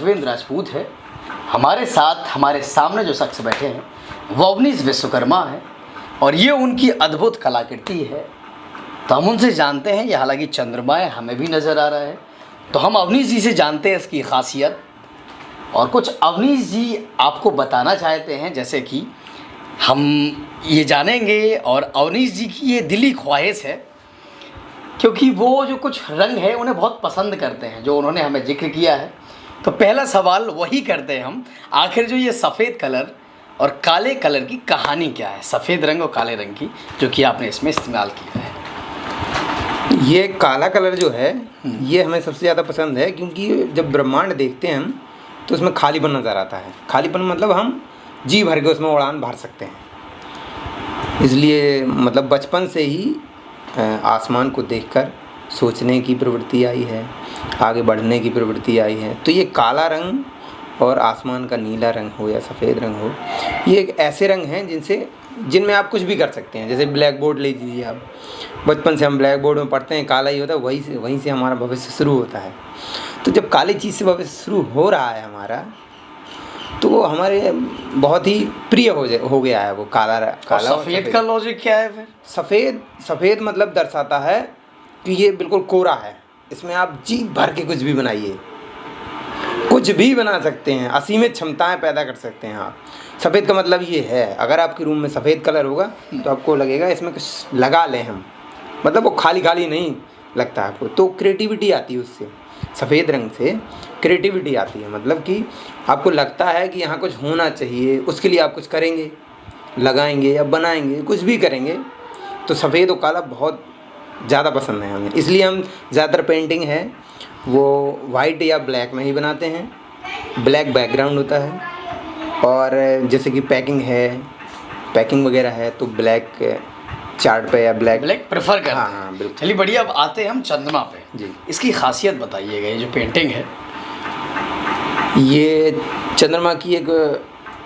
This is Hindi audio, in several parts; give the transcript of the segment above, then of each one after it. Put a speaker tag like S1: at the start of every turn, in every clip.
S1: राघवेंद्र राजपूत है। हमारे साथ हमारे सामने जो शख्स बैठे हैं वो अवनीश विश्वकर्मा है और ये उनकी अद्भुत कलाकृति है। तो हम उनसे जानते हैं, ये हालांकि चंद्रमाएँ हमें भी नज़र आ रहा है, तो हम अवनीश जी से जानते हैं इसकी खासियत और कुछ अवनीश जी आपको बताना चाहते हैं, जैसे कि हम ये जानेंगे। और अवनीश जी की ये दिली ख्वाहिश है, क्योंकि वो जो कुछ रंग है उन्हें बहुत पसंद करते हैं, जो उन्होंने हमें जिक्र किया है। तो पहला सवाल वही करते हैं हम, आखिर जो ये सफ़ेद कलर और काले कलर की कहानी क्या है, सफ़ेद रंग और काले रंग की, जो कि आपने इसमें इस्तेमाल किया है?
S2: ये काला कलर जो है ये हमें सबसे ज़्यादा पसंद है, क्योंकि जब ब्रह्मांड देखते हैं हम तो उसमें खालीपन नज़र आता है। खालीपन मतलब हम जी भर के उसमें उड़ान भर सकते हैं। इसलिए मतलब बचपन से ही आसमान को देखकर सोचने की प्रवृत्ति आई है, आगे बढ़ने की प्रवृत्ति आई है। तो ये काला रंग और आसमान का नीला रंग हो या सफ़ेद रंग हो, ये एक ऐसे रंग हैं जिनमें आप कुछ भी कर सकते हैं। जैसे ब्लैक बोर्ड ले लीजिए आप, बचपन से हम ब्लैक बोर्ड में पढ़ते हैं, काला ही होता है, वहीं से हमारा भविष्य शुरू होता है। तो जब काली चीज़ से भविष्य शुरू हो रहा है हमारा, तो वो हमारे बहुत ही प्रिय हो गया है वो काला।
S1: सफ़ेद का लॉजिक क्या है फिर?
S2: सफ़ेद मतलब दर्शाता है कि ये बिल्कुल कोरा है, इसमें आप जी भर के कुछ भी बनाइए, कुछ भी बना सकते हैं, असीमित क्षमताएं पैदा कर सकते हैं आप। सफ़ेद का मतलब ये है, अगर आपके रूम में सफ़ेद कलर होगा तो आपको लगेगा इसमें कुछ लगा लें हम, मतलब वो खाली खाली नहीं लगता आपको। तो क्रिएटिविटी आती है उससे, सफ़ेद रंग से क्रिएटिविटी आती है। मतलब कि आपको लगता है कि यहाँ कुछ होना चाहिए, उसके लिए आप कुछ करेंगे, लगाएंगे या बनाएंगे, कुछ भी करेंगे। तो सफ़ेद और काला बहुत ज़्यादा पसंद है हमें, इसलिए हम ज़्यादातर पेंटिंग है वो वाइट या ब्लैक में ही बनाते हैं। ब्लैक बैकग्राउंड होता है, और जैसे कि पैकिंग वगैरह है तो ब्लैक चार्ट पे या ब्लैक
S1: प्रेफर करते हैं।
S2: हाँ बिल्कुल।
S1: चलिए बढ़िया, अब आते हैं हम चंद्रमा पे
S2: जी।
S1: इसकी खासियत बताइएगा। ये जो पेंटिंग है,
S2: ये चंद्रमा की एक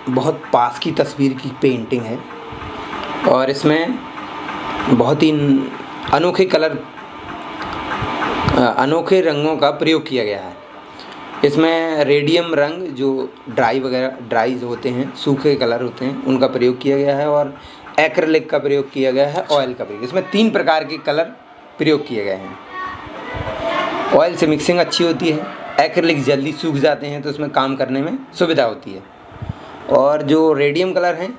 S2: बहुत पास की तस्वीर की पेंटिंग है, और इसमें बहुत ही अनोखे रंगों का प्रयोग किया गया है। इसमें रेडियम रंग जो ड्राइज होते हैं, सूखे कलर होते हैं, उनका प्रयोग किया गया है, और एक्रिलिक का प्रयोग किया गया है, ऑयल का प्रयोग। इसमें 3 प्रकार के कलर प्रयोग किए गए हैं। ऑयल से मिक्सिंग अच्छी होती है, एक्रिलिक जल्दी सूख जाते हैं तो उसमें काम करने में सुविधा होती है, और जो रेडियम कलर हैं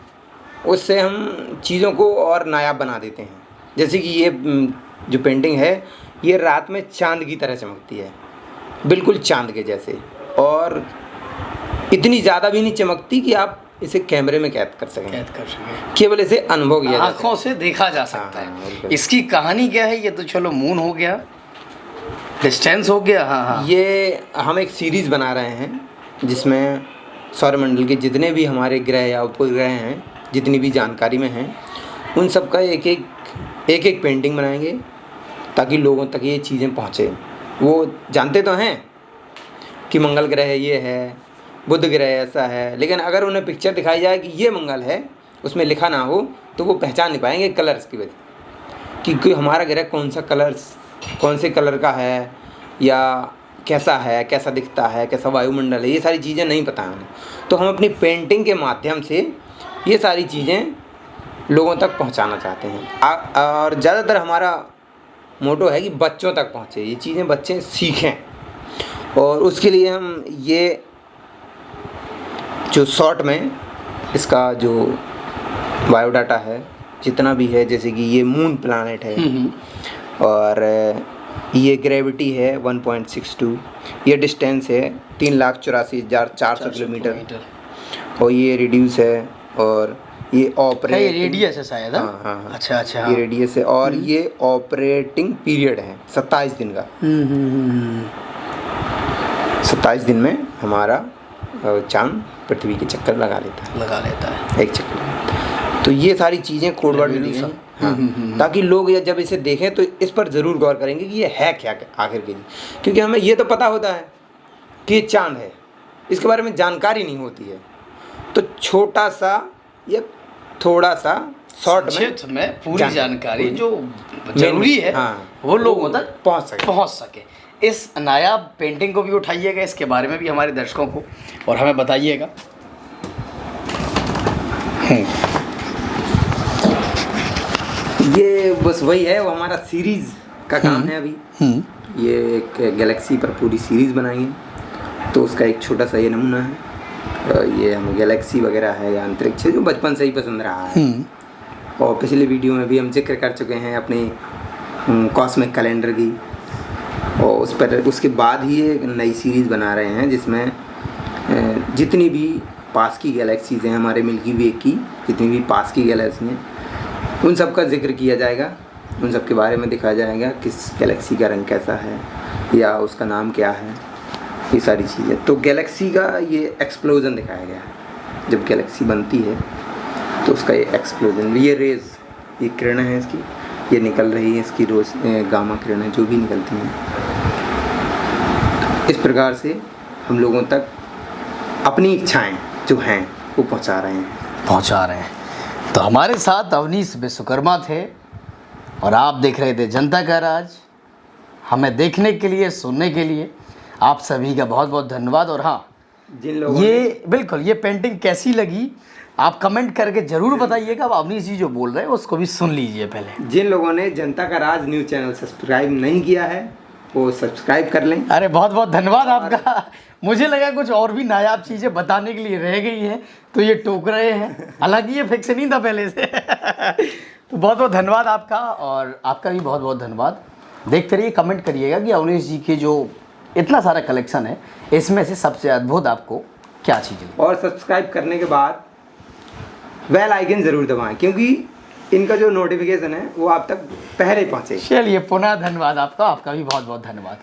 S2: उससे हम चीज़ों को और नायाब बना देते हैं। जैसे कि ये जो पेंटिंग है ये रात में चांद की तरह चमकती है, बिल्कुल चांद के जैसे, और इतनी ज़्यादा भी नहीं चमकती कि आप इसे कैमरे में कैद कर सकें। केवल इसे अनुभव किया जा सकता है,
S1: आँखों से देखा जा सकता है।
S2: हाँ,
S1: इसकी कहानी क्या है? ये तो चलो मून हो गया, डिस्टेंस हो गया। हाँ।
S2: ये हम एक सीरीज़ बना रहे हैं जिसमें सौरमंडल के जितने भी हमारे ग्रह या उपग्रह हैं, जितनी भी जानकारी में हैं, उन सब का एक एक पेंटिंग बनाएंगे ताकि लोगों तक ये चीज़ें पहुँचे। वो जानते तो हैं कि मंगल ग्रह ये है, बुध ग्रह ऐसा है, लेकिन अगर उन्हें पिक्चर दिखाई जाए कि ये मंगल है, उसमें लिखा ना हो, तो वो पहचान नहीं पाएंगे कलर्स की वजह कि हमारा ग्रह कौन से कलर का है, या कैसा है, कैसा दिखता है, कैसा वायुमंडल है, ये सारी चीज़ें नहीं पता हमें। तो हम अपनी पेंटिंग के माध्यम से ये सारी चीज़ें लोगों तक पहुंचाना चाहते हैं, और ज़्यादातर हमारा मोटो है कि बच्चों तक पहुंचे, ये चीज़ें बच्चे सीखें। और उसके लिए हम ये जो शॉर्ट में इसका जो बायोडाटा है जितना भी है, जैसे कि ये मून प्लैनेट है, और ये ग्रेविटी है 1.62, ये डिस्टेंस है 3,84,400 किलोमीटर, और ये रेडियस है, और ये
S1: रेडियस है शायद।
S2: हाँ।
S1: अच्छा।
S2: ये रेडियस है, और ये ऑपरेटिंग पीरियड है 27 दिन का। 27 दिन में हमारा चांद पृथ्वी के चक्कर लगा लेता है एक चक्कर। तो ये सारी चीज़ें कोडवर्ड में दी हैं, हाँ, ताकि लोग जब इसे देखें तो इस पर ज़रूर गौर करेंगे कि ये है क्या आखिर के लिए। क्योंकि हमें ये तो पता होता है कि ये चांद है, इसके बारे में जानकारी नहीं होती है। तो छोटा सा या थोड़ा सा शॉर्ट में
S1: पूरी जानकारी जो जरूरी है,
S2: हाँ,
S1: वो लोगों तक
S2: पहुँच सके।
S1: इस नायाब पेंटिंग को भी उठाइएगा, इसके बारे में भी हमारे दर्शकों को और हमें बताइएगा।
S2: ये बस वही है, वो हमारा सीरीज़ का काम है अभी। ये एक गैलेक्सी पर पूरी सीरीज़ बनाएंगे, तो उसका एक छोटा सा ये नमूना है। ये हमें गैलेक्सी वगैरह है या अंतरिक्ष जो बचपन से ही पसंद रहा है। और पिछले वीडियो में भी हम जिक्र कर चुके हैं अपने कॉस्मिक कैलेंडर की, और उस पर उसके बाद ही एक नई सीरीज़ बना रहे हैं जिसमें जितनी भी पास की गैलेक्सीज़ हैं हमारे मिल्की वे की, जितनी भी पास की गैलेक्सी हैं उन सब का जिक्र किया जाएगा, उन सब के बारे में दिखाया जाएगा किस गैलेक्सी का रंग कैसा है या उसका नाम क्या है, ये सारी चीज़ें। तो गैलेक्सी का ये एक्सप्लोजन दिखाया गया है, जब गैलेक्सी बनती है तो उसका ये एक्सप्लोजन, ये रेज़, ये किरणें हैं इसकी, ये निकल रही है इसकी रोज गामा किरणें जो भी निकलती हैं, इस प्रकार से हम लोगों तक अपनी इच्छाएं जो हैं वो पहुंचा रहे हैं।
S1: तो हमारे साथ अवनीश विश्वकर्मा थे और आप देख रहे थे जनता का राज। हमें देखने के लिए, सुनने के लिए आप सभी का बहुत बहुत धन्यवाद। और हाँ,
S2: जिन लोगों
S1: ये बिल्कुल ये पेंटिंग कैसी लगी आप कमेंट करके ज़रूर बताइएगा। अब अवनीश जी जो बोल रहे हैं उसको भी सुन लीजिए पहले।
S2: जिन लोगों ने जनता का राज न्यूज़ चैनल सब्सक्राइब नहीं किया है वो सब्सक्राइब कर लें।
S1: अरे बहुत बहुत धन्यवाद आपका। मुझे लगा कुछ और भी नायाब चीज़ें बताने के लिए रह गई हैं तो ये टोक रहे हैं, हालांकि ये फिक्स नहीं था पहले से। तो बहुत बहुत धन्यवाद आपका, और आपका भी बहुत बहुत धन्यवाद। देखते रहिए, कमेंट करिएगा कि अवनीश जी के जो इतना सारा कलेक्शन है इसमें से सबसे अद्भुत आपको क्या चीज़ लगी।
S2: और सब्सक्राइब करने के बाद बेल आइकन ज़रूर दबाएं, क्योंकि इनका जो नोटिफिकेशन है वो आप तक पहले पहुँचे।
S1: चलिए, पुनः धन्यवाद आपका भी बहुत बहुत धन्यवाद।